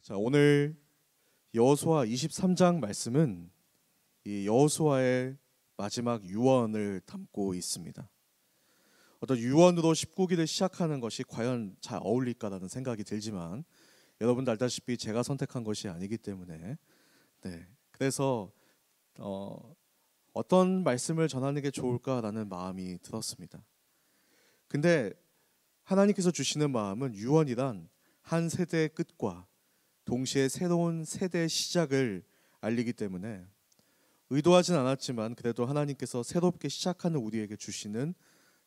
자, 오늘 여호수아 23장 말씀은 이 여호수아의 마지막 유언을 담고 있습니다. 어떤 유언으로 19기를 시작하는 것이 과연 잘 어울릴까라는 생각이 들지만 여러분도 알다시피 제가 선택한 것이 아니기 때문에 그래서 어떤 말씀을 전하는 게 좋을까라는 마음이 들었습니다. 근데 하나님께서 주시는 마음은 유언이란 한 세대의 끝과 동시에 새로운 세대의 시작을 알리기 때문에 의도하진 않았지만 그래도 하나님께서 새롭게 시작하는 우리에게 주시는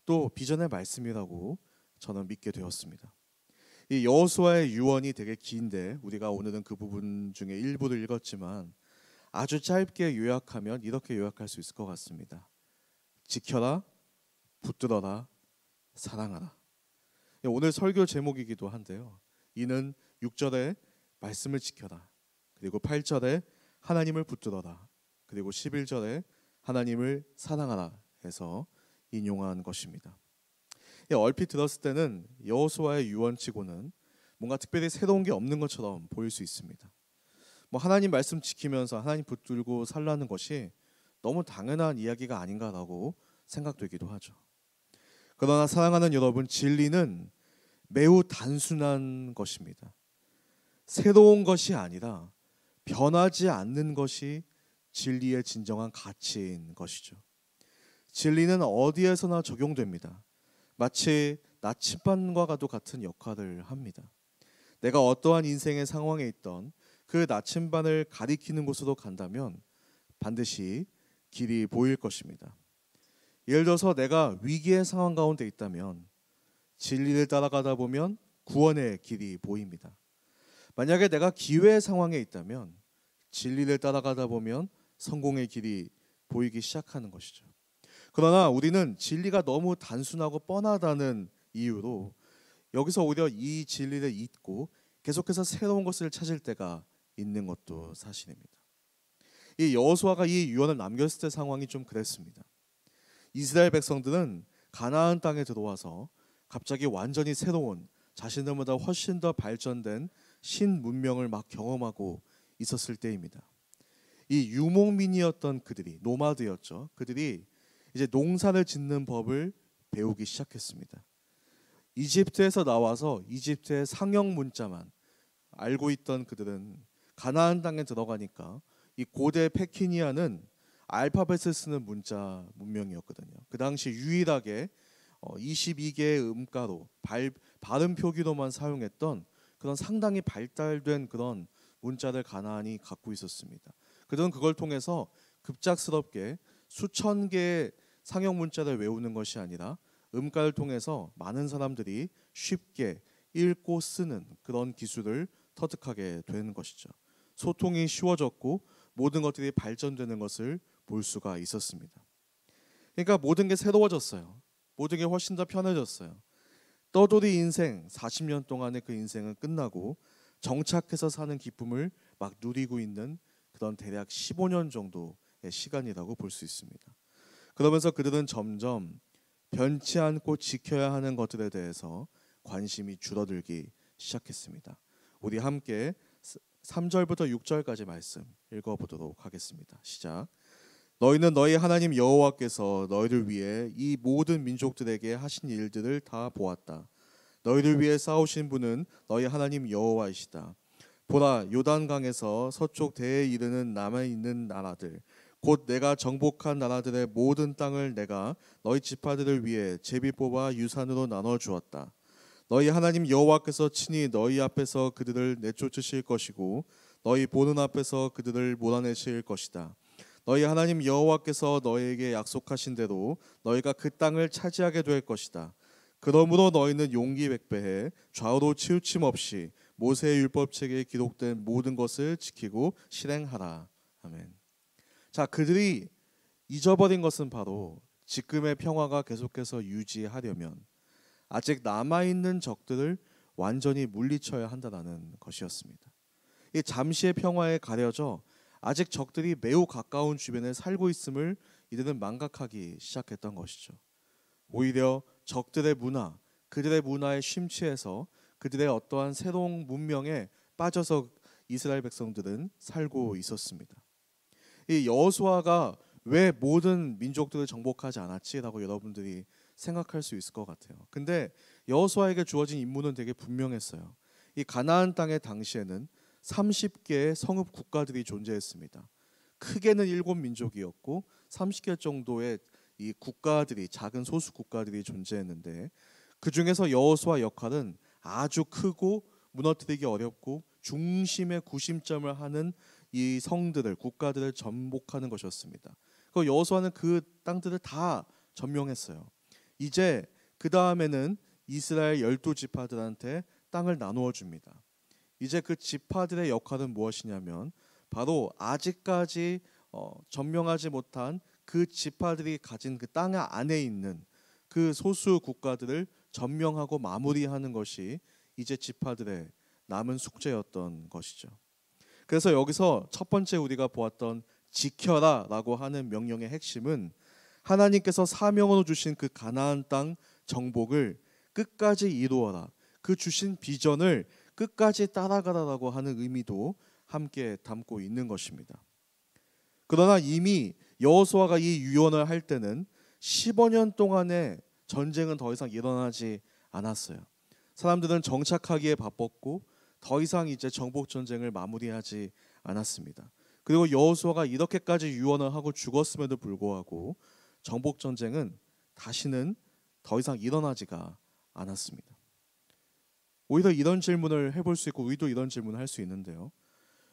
또 비전의 말씀이라고 저는 믿게 되었습니다. 이 여호수아의 유언이 되게 긴데 우리가 오늘은 그 부분 중에 일부를 읽었지만 아주 짧게 요약하면 이렇게 요약할 수 있을 것 같습니다. 지켜라, 붙들어라, 사랑하라. 오늘 설교 제목이기도 한데요. 이는 6절에 말씀을 지켜라, 그리고 8절에 하나님을 붙들어라, 그리고 11절에 하나님을 사랑하라 해서 인용한 것입니다. 얼핏 들었을 때는 여호수아의 유언치고는 뭔가 특별히 새로운 게 없는 것처럼 보일 수 있습니다. 하나님 말씀 지키면서 하나님 붙들고 살라는 것이 너무 당연한 이야기가 아닌가라고 생각되기도 하죠. 그러나 사랑하는 여러분, 진리는 매우 단순한 것입니다. 새로운 것이 아니라 변하지 않는 것이 진리의 진정한 가치인 것이죠. 진리는 어디에서나 적용됩니다. 마치 나침반과도 같은 역할을 합니다. 내가 어떠한 인생의 상황에 있던 그 나침반을 가리키는 곳으로 간다면 반드시 길이 보일 것입니다. 예를 들어서 내가 위기의 상황 가운데 있다면 진리를 따라가다 보면 구원의 길이 보입니다. 만약에 내가 기회의 상황에 있다면 진리를 따라가다 보면 성공의 길이 보이기 시작하는 것이죠. 그러나 우리는 진리가 너무 단순하고 뻔하다는 이유로 여기서 오히려 이 진리를 잊고 계속해서 새로운 것을 찾을 때가 있는 것도 사실입니다. 이 여호수아가 이 유언을 남겼을 때 상황이 좀 그랬습니다. 이스라엘 백성들은 가나안 땅에 들어와서 갑자기 완전히 새로운 자신들보다 훨씬 더 발전된 신문명을 막 경험하고 있었을 때입니다. 이 유목민이었던 그들이, 노마드였죠. 그들이 이제 농사를 짓는 법을 배우기 시작했습니다. 이집트에서 나와서 이집트의 상형 문자만 알고 있던 그들은 가나안 땅에 들어가니까 이 고대 페키니아는 알파벳을 쓰는 문자 문명이었거든요. 그 당시 유일하게 22개의 음가로 발음 표기로만 사용했던 그런 상당히 발달된 그런 문자를 가나안이 갖고 있었습니다. 그들은 그걸 통해서 급작스럽게 수천 개의 상형 문자를 외우는 것이 아니라 음가를 통해서 많은 사람들이 쉽게 읽고 쓰는 그런 기술을 터득하게 되는 것이죠. 소통이 쉬워졌고 모든 것들이 발전되는 것을 볼 수가 있었습니다. 그러니까 모든 게 새로워졌어요. 모든 게 훨씬 더 편해졌어요. 떠돌이 인생 40년 동안의 그 인생은 끝나고 정착해서 사는 기쁨을 막 누리고 있는 그런 대략 15년 정도의 시간이라고 볼 수 있습니다. 그러면서 그들은 점점 변치 않고 지켜야 하는 것들에 대해서 관심이 줄어들기 시작했습니다. 우리 함께 3절부터 6절까지 말씀 읽어보도록 하겠습니다. 시작. 너희는 너희 하나님 여호와께서 너희를 위해 이 모든 민족들에게 하신 일들을 다 보았다. 너희를 위해 싸우신 분은 너희 하나님 여호와이시다. 보라, 요단강에서 서쪽 대에 이르는 남아있는 나라들 곧 내가 정복한 나라들의 모든 땅을 내가 너희 지파들을 위해 제비 뽑아 유산으로 나눠 주었다. 너희 하나님 여호와께서 친히 너희 앞에서 그들을 내쫓으실 것이고 너희 보는 앞에서 그들을 몰아내실 것이다. 너희 하나님 여호와께서 너희에게 약속하신 대로 너희가 그 땅을 차지하게 될 것이다. 그러므로 너희는 용기 백배해 좌우로 치우침 없이 모세의 율법책에 기록된 모든 것을 지키고 실행하라. 아멘. 자, 그들이 잊어버린 것은 바로 지금의 평화가 계속해서 유지하려면 아직 남아있는 적들을 완전히 물리쳐야 한다는 것이었습니다. 이 잠시의 평화에 가려져 아직 적들이 매우 가까운 주변에 살고 있음을 이들은 망각하기 시작했던 것이죠. 오히려 적들의 문화, 그들의 문화에 심취해서 그들의 어떠한 새로운 문명에 빠져서 이스라엘 백성들은 살고 있었습니다. 이 여호수아가 왜 모든 민족들을 정복하지 않았지라고 여러분들이 생각할 수 있을 것 같아요. 근데 여호수아에게 주어진 임무는 되게 분명했어요. 이 가나안 땅의 당시에는 30개의 성읍 국가들이 존재했습니다. 크게는 7민족이었고 30개 정도의 이 국가들이, 작은 소수 국가들이 존재했는데, 그 중에서 여호수아 역할은 아주 크고 무너뜨리기 어렵고 중심의 구심점을 하는 이 성들을, 국가들을 전복하는 것이었습니다. 그 여호수아는 그 땅들을 다 점령했어요. 이제 그 다음에는 이스라엘 12지파들한테 땅을 나누어 줍니다. 이제 그 지파들의 역할은 무엇이냐면 바로 아직까지 점령하지 못한 그 지파들이 가진 그 땅 안에 있는 그 소수 국가들을 점령하고 마무리하는 것이 이제 지파들의 남은 숙제였던 것이죠. 그래서 여기서 첫 번째 우리가 보았던 지켜라라고 하는 명령의 핵심은 하나님께서 사명으로 주신 그 가나안 땅 정복을 끝까지 이루어라, 그 주신 비전을 끝까지 따라가라라고 하는 의미도 함께 담고 있는 것입니다. 그러나 이미 여호수아가 이 유언을 할 때는 15년 동안의 전쟁은 더 이상 일어나지 않았어요. 사람들은 정착하기에 바빴고 더 이상 이제 정복 전쟁을 마무리하지 않았습니다. 그리고 여호수아가 이렇게까지 유언을 하고 죽었음에도 불구하고 정복 전쟁은 다시는 더 이상 일어나지가 않았습니다. 오히려 이런 질문을 해볼 수 있고 우리도 이런 질문을 할 수 있는데요.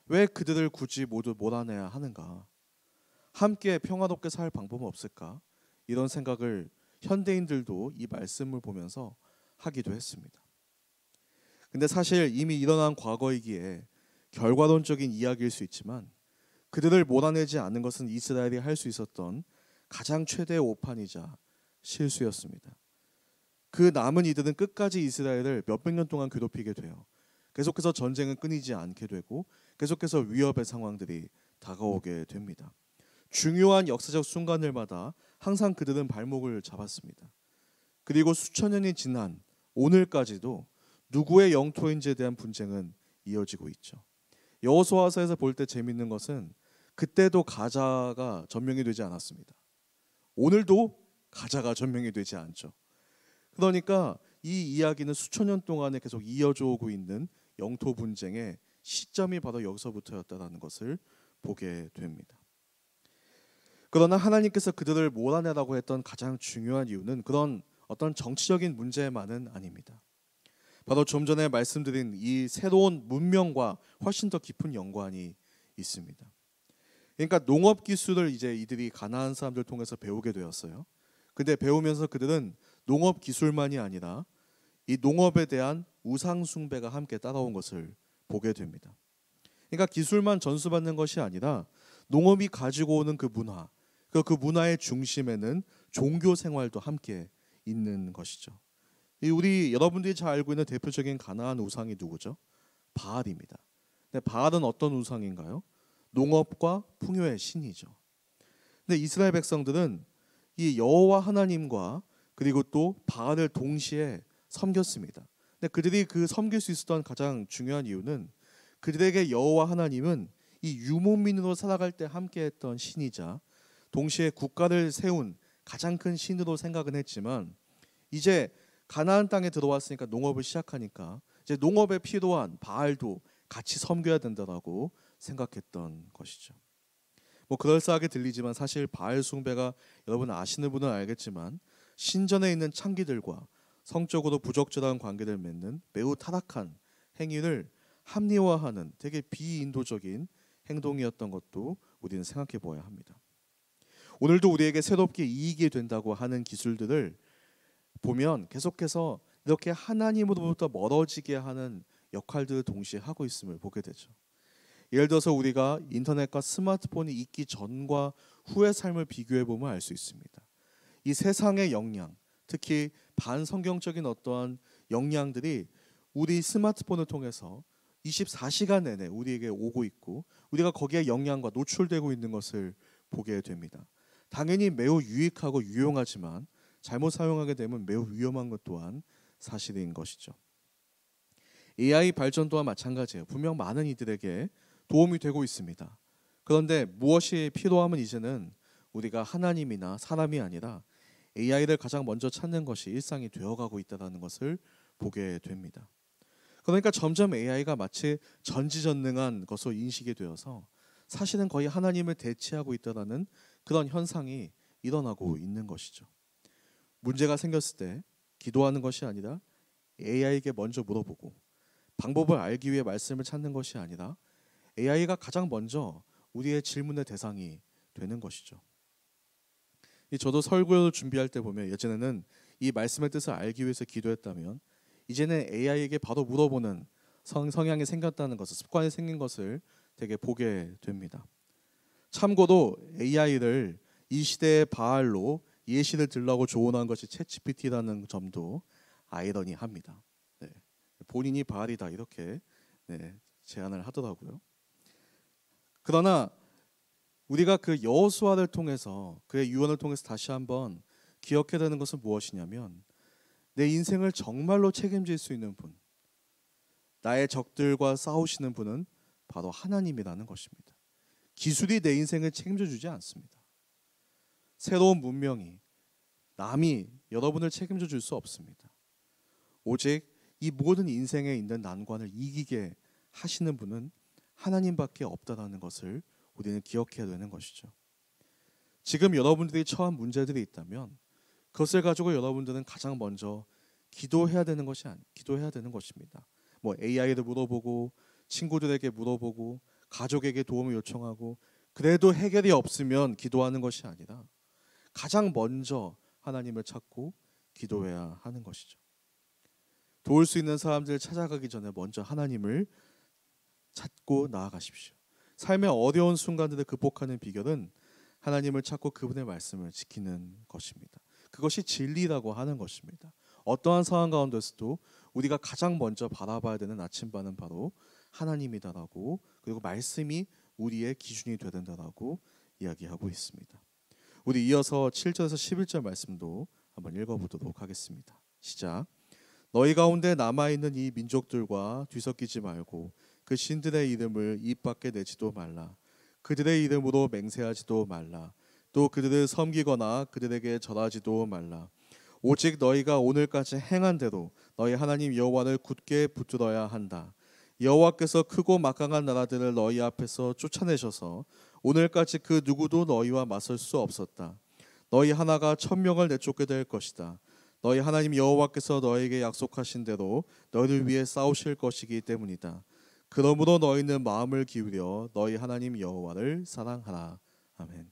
왜 그들을 굳이 모두 몰아내야 하는가? 함께 평화롭게 살 방법은 없을까? 이런 생각을 현대인들도 이 말씀을 보면서 하기도 했습니다. 근데 사실 이미 일어난 과거이기에 결과론적인 이야기일 수 있지만 그들을 몰아내지 않는 것은 이스라엘이 할 수 있었던 가장 최대의 오판이자 실수였습니다. 그 남은 이들은 끝까지 이스라엘을 몇백 년 동안 괴롭히게 돼요. 계속해서 전쟁은 끊이지 않게 되고 계속해서 위협의 상황들이 다가오게 됩니다. 중요한 역사적 순간들마다 항상 그들은 발목을 잡았습니다. 그리고 수천 년이 지난 오늘까지도 누구의 영토인지에 대한 분쟁은 이어지고 있죠. 여호수아서에서 볼 때 재밌는 것은 그때도 가자가 점령이 되지 않았습니다. 오늘도 가자가 점령이 되지 않죠. 그러니까 이 이야기는 수천 년 동안에 계속 이어져 오고 있는 영토 분쟁의 시점이 바로 여기서부터였다는 것을 보게 됩니다. 그러나 하나님께서 그들을 몰아내라고 했던 가장 중요한 이유는 그런 어떤 정치적인 문제만은 아닙니다. 바로 좀 전에 말씀드린 이 새로운 문명과 훨씬 더 깊은 연관이 있습니다. 그러니까 농업 기술을 이제 이들이 가나안 사람들 통해서 배우게 되었어요. 근데 배우면서 그들은 농업 기술만이 아니라 이 농업에 대한 우상 숭배가 함께 따라온 것을 보게 됩니다. 그러니까 기술만 전수받는 것이 아니라 농업이 가지고 오는 그 문화, 그 문화의 중심에는 종교 생활도 함께 있는 것이죠. 우리 여러분들이 잘 알고 있는 대표적인 가나안 우상이 누구죠? 바알입니다. 근데 바알은 어떤 우상인가요? 농업과 풍요의 신이죠. 근데 이스라엘 백성들은 이 여호와 하나님과 그리고 또 바알을 동시에 섬겼습니다. 근데 그들이 그 섬길 수 있었던 가장 중요한 이유는 그들에게 여호와 하나님은 이 유목민으로 살아갈 때 함께했던 신이자 동시에 국가를 세운 가장 큰 신으로 생각은 했지만 이제 가나안 땅에 들어왔으니까 농업을 시작하니까 이제 농업에 필요한 바알도 같이 섬겨야 된다라고 생각했던 것이죠. 뭐 그럴싸하게 들리지만 사실 바알 숭배가 여러분 아시는 분은 알겠지만 신전에 있는 창기들과 성적으로 부적절한 관계를 맺는 매우 타락한 행위를 합리화하는 되게 비인도적인 행동이었던 것도 우리는 생각해 보아야 합니다. 오늘도 우리에게 새롭게 이익이 된다고 하는 기술들을 보면 계속해서 이렇게 하나님으로부터 멀어지게 하는 역할들을 동시에 하고 있음을 보게 되죠. 예를 들어서 우리가 인터넷과 스마트폰이 있기 전과 후의 삶을 비교해 보면 알 수 있습니다. 이 세상의 역량, 특히 반성경적인 어떠한 역량들이 우리 스마트폰을 통해서 24시간 내내 우리에게 오고 있고 우리가 거기에 영향과 노출되고 있는 것을 보게 됩니다. 당연히 매우 유익하고 유용하지만 잘못 사용하게 되면 매우 위험한 것 또한 사실인 것이죠. AI 발전 또한 마찬가지예요. 분명 많은 이들에게 도움이 되고 있습니다. 그런데 무엇이 필요하면 이제는 우리가 하나님이나 사람이 아니라 AI를 가장 먼저 찾는 것이 일상이 되어가고 있다는 것을 보게 됩니다. 그러니까 점점 AI가 마치 전지전능한 것으로 인식이 되어서 사실은 거의 하나님을 대체하고 있다는 그런 현상이 일어나고 있는 것이죠. 문제가 생겼을 때 기도하는 것이 아니라 AI에게 먼저 물어보고 방법을 알기 위해 말씀을 찾는 것이 아니라 AI가 가장 먼저 우리의 질문의 대상이 되는 것이죠. 저도 설교를 준비할 때 보면 예전에는 이 말씀의 뜻을 알기 위해서 기도했다면 이제는 AI에게 바로 물어보는 성향이 생겼다는 것을, 습관이 생긴 것을 되게 보게 됩니다. 참고로 AI를 이 시대의 바알로 예시를 들라고 조언한 것이 챗GPT라는 점도 아이러니합니다. 네. 본인이 바알이다 이렇게 제안을 하더라고요. 그러나 우리가 그 여호수아를 통해서 그의 유언을 통해서 다시 한번 기억해야 되는 것은 무엇이냐면 내 인생을 정말로 책임질 수 있는 분, 나의 적들과 싸우시는 분은 바로 하나님이라는 것입니다. 기술이 내 인생을 책임져 주지 않습니다. 새로운 문명이 남이 여러분을 책임져 줄 수 없습니다. 오직 이 모든 인생에 있는 난관을 이기게 하시는 분은 하나님밖에 없다는 것을 우리는 기억해야 되는 것이죠. 지금 여러분들이 처한 문제들이 있다면 그것을 가지고 여러분들은 가장 먼저 기도해야 되는 것입니다. 뭐 AI를 물어보고 친구들에게 물어보고 가족에게 도움을 요청하고 그래도 해결이 없으면 기도하는 것이 아니라 가장 먼저 하나님을 찾고 기도해야 하는 것이죠. 도울 수 있는 사람들을 찾아가기 전에 먼저 하나님을 찾고 나아가십시오. 삶의 어려운 순간들을 극복하는 비결은 하나님을 찾고 그분의 말씀을 지키는 것입니다. 그것이 진리라고 하는 것입니다. 어떠한 상황 가운데서도 우리가 가장 먼저 바라봐야 되는 나침반은 바로 하나님이다라고, 그리고 말씀이 우리의 기준이 되야 된다라고 이야기하고 있습니다. 우리 이어서 7절에서 11절 말씀도 한번 읽어보도록 하겠습니다. 시작. 너희 가운데 남아있는 이 민족들과 뒤섞이지 말고 그 신들의 이름을 입 밖에 내지도 말라. 그들의 이름으로 맹세하지도 말라. 또 그들을 섬기거나 그들에게 절하지도 말라. 오직 너희가 오늘까지 행한 대로 너희 하나님 여호와를 굳게 붙들어야 한다. 여호와께서 크고 막강한 나라들을 너희 앞에서 쫓아내셔서 오늘까지 그 누구도 너희와 맞설 수 없었다. 너희 하나가 1000명을 내쫓게 될 것이다. 너희 하나님 여호와께서 너희에게 약속하신 대로 너희를 위해 싸우실 것이기 때문이다. 그러므로 너희는 마음을 기울여 너희 하나님 여호와를 사랑하라. 아멘.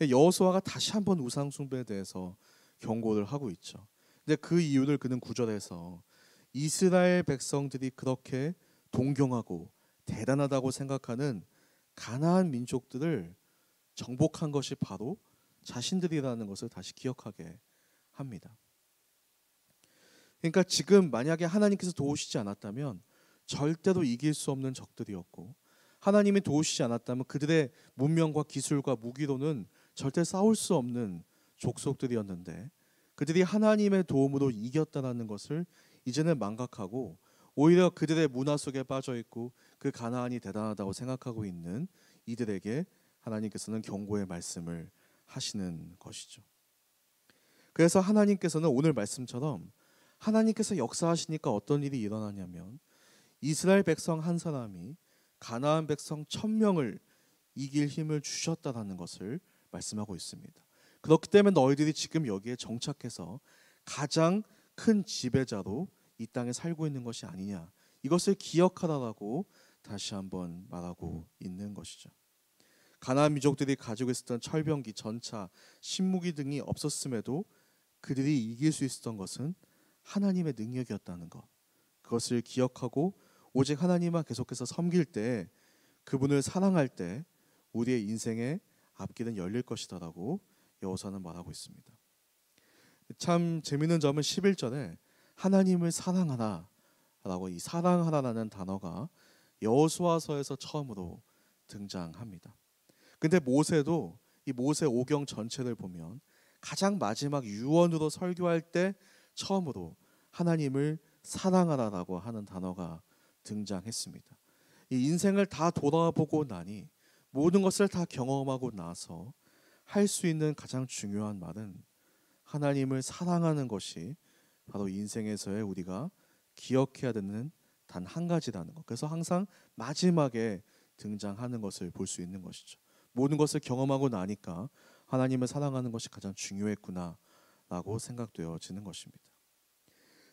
여호수아가 다시 한번 우상 숭배에 대해서 경고를 하고 있죠. 근데 그 이유를 그는 9절에서 이스라엘 백성들이 그렇게 동경하고 대단하다고 생각하는 가나안 민족들을 정복한 것이 바로 자신들이라는 것을 다시 기억하게 합니다. 그러니까 지금 만약에 하나님께서 도우시지 않았다면 절대로 이길 수 없는 적들이었고, 하나님이 도우시지 않았다면 그들의 문명과 기술과 무기로는 절대 싸울 수 없는 족속들이었는데 그들이 하나님의 도움으로 이겼다는 것을 이제는 망각하고 오히려 그들의 문화 속에 빠져 있고 그 가나안이 대단하다고 생각하고 있는 이들에게 하나님께서는 경고의 말씀을 하시는 것이죠. 그래서 하나님께서는 오늘 말씀처럼 하나님께서 역사하시니까 어떤 일이 일어나냐면 이스라엘 백성 한 사람이 가나안 백성 1000명을 이길 힘을 주셨다는 것을 말씀하고 있습니다. 그렇기 때문에 너희들이 지금 여기에 정착해서 가장 큰 지배자로 이 땅에 살고 있는 것이 아니냐, 이것을 기억하라고 다시 한번 말하고 있는 것이죠. 가나안 민족들이 가지고 있었던 철병기, 전차, 신무기 등이 없었음에도 그들이 이길 수 있었던 것은 하나님의 능력이었다는 것, 그것을 기억하고 오직 하나님만 계속해서 섬길 때, 그분을 사랑할 때 우리의 인생의 앞길은 열릴 것이다라고 여호수아는 말하고 있습니다. 참 재미있는 점은 11절에 하나님을 사랑하라 라고, 이 사랑하라라는 단어가 여호수아서에서 처음으로 등장합니다. 근데 모세도 이 모세 오경 전체를 보면 가장 마지막 유언으로 설교할 때 처음으로 하나님을 사랑하라라고 하는 단어가 등장했습니다. 이 인생을 다 돌아보고 나니 모든 것을 다 경험하고 나서 할 수 있는 가장 중요한 말은 하나님을 사랑하는 것이 바로 인생에서의 우리가 기억해야 되는 단 한 가지라는 것. 그래서 항상 마지막에 등장하는 것을 볼 수 있는 것이죠. 모든 것을 경험하고 나니까 하나님을 사랑하는 것이 가장 중요했구나라고 생각되어지는 것입니다.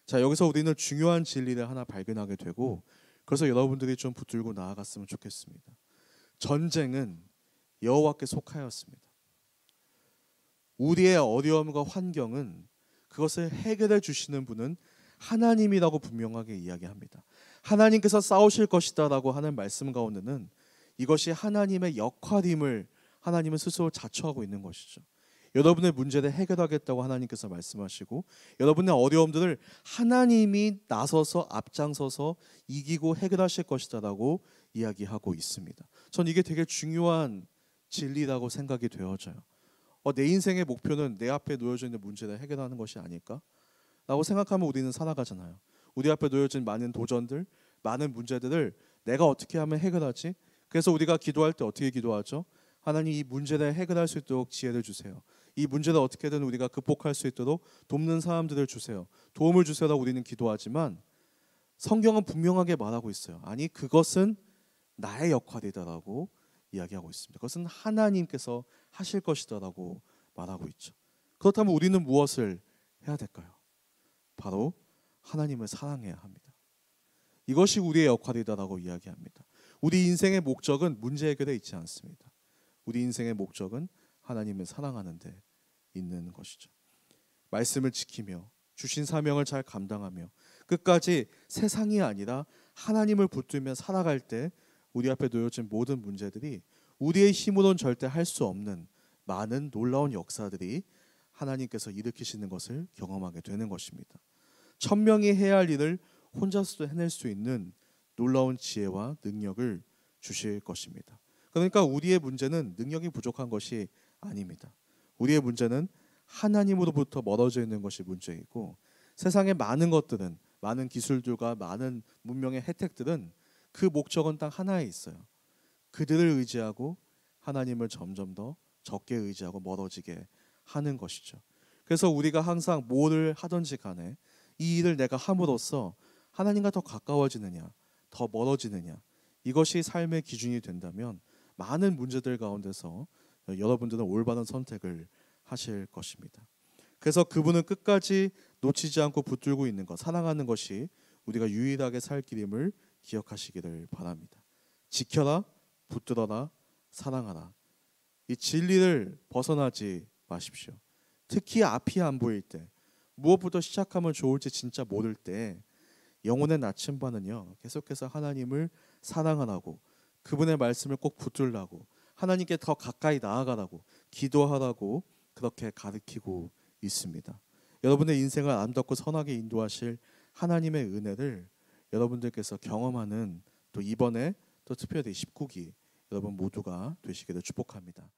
자, 여기서 우리는 중요한 진리를 하나 발견하게 되고, 그래서 여러분들이 좀 붙들고 나아갔으면 좋겠습니다. 전쟁은 여호와께 속하였습니다. 우리의 어려움과 환경은 그것을 해결해 주시는 분은 하나님이라고 분명하게 이야기합니다. 하나님께서 싸우실 것이다라고 하는 말씀 가운데는 이것이 하나님의 역할임을 하나님은 스스로 자처하고 있는 것이죠. 여러분의 문제를 해결하겠다고 하나님께서 말씀하시고, 여러분의 어려움들을 하나님이 나서서 앞장서서 이기고 해결하실 것이다라고 이야기하고 있습니다. 전 이게 되게 중요한 진리라고 생각이 되어져요. 내 인생의 목표는 내 앞에 놓여져 있는 문제를 해결하는 것이 아닐까? 라고 생각하면 우리는 살아가잖아요. 우리 앞에 놓여진 많은 도전들, 많은 문제들을 내가 어떻게 하면 해결하지? 그래서 우리가 기도할 때 어떻게 기도하죠? 하나님, 이 문제를 해결할 수 있도록 지혜를 주세요. 이 문제를 어떻게든 우리가 극복할 수 있도록 돕는 사람들을 주세요. 도움을 주세요라고 우리는 기도하지만 성경은 분명하게 말하고 있어요. 아니, 그것은 나의 역할이다라고 이야기하고 있습니다. 그것은 하나님께서 하실 것이다라고 말하고 있죠. 그렇다면 우리는 무엇을 해야 될까요? 바로 하나님을 사랑해야 합니다. 이것이 우리의 역할이다라고 이야기합니다. 우리 인생의 목적은 문제 해결에 있지 않습니다. 우리 인생의 목적은 하나님을 사랑하는 데 있는 것이죠. 말씀을 지키며 주신 사명을 잘 감당하며 끝까지 세상이 아니라 하나님을 붙들며 살아갈 때 우리 앞에 놓여진 모든 문제들이 우리의 힘으로는 절대 할 수 없는 많은 놀라운 역사들이 하나님께서 일으키시는 것을 경험하게 되는 것입니다. 천명이 해야 할 일을 혼자서도 해낼 수 있는 놀라운 지혜와 능력을 주실 것입니다. 그러니까 우리의 문제는 능력이 부족한 것이 아닙니다. 우리의 문제는 하나님으로부터 멀어져 있는 것이 문제이고, 세상의 많은 것들은, 많은 기술들과 많은 문명의 혜택들은 그 목적은 딱 하나에 있어요. 그들을 의지하고 하나님을 점점 더 적게 의지하고 멀어지게 하는 것이죠. 그래서 우리가 항상 뭐를 하든지 간에 이 일을 내가 함으로써 하나님과 더 가까워지느냐, 더 멀어지느냐, 이것이 삶의 기준이 된다면 많은 문제들 가운데서 여러분들은 올바른 선택을 하실 것입니다. 그래서 그분은 끝까지 놓치지 않고 붙들고 있는 것, 사랑하는 것이 우리가 유일하게 살 길임을 기억하시기를 바랍니다. 지켜라, 붙들어라, 사랑하라. 이 진리를 벗어나지 마십시오. 특히 앞이 안 보일 때, 무엇부터 시작하면 좋을지 진짜 모를 때 영혼의 나침반은요, 계속해서 하나님을 사랑하라고, 그분의 말씀을 꼭 붙들라고, 하나님께 더 가까이 나아가라고, 기도하라고 그렇게 가르치고 있습니다. 여러분의 인생을 아름답고 선하게 인도하실 하나님의 은혜를 여러분들께서 경험하는 또 이번에 또 특별히 19기 여러분 모두가 되시기를 축복합니다.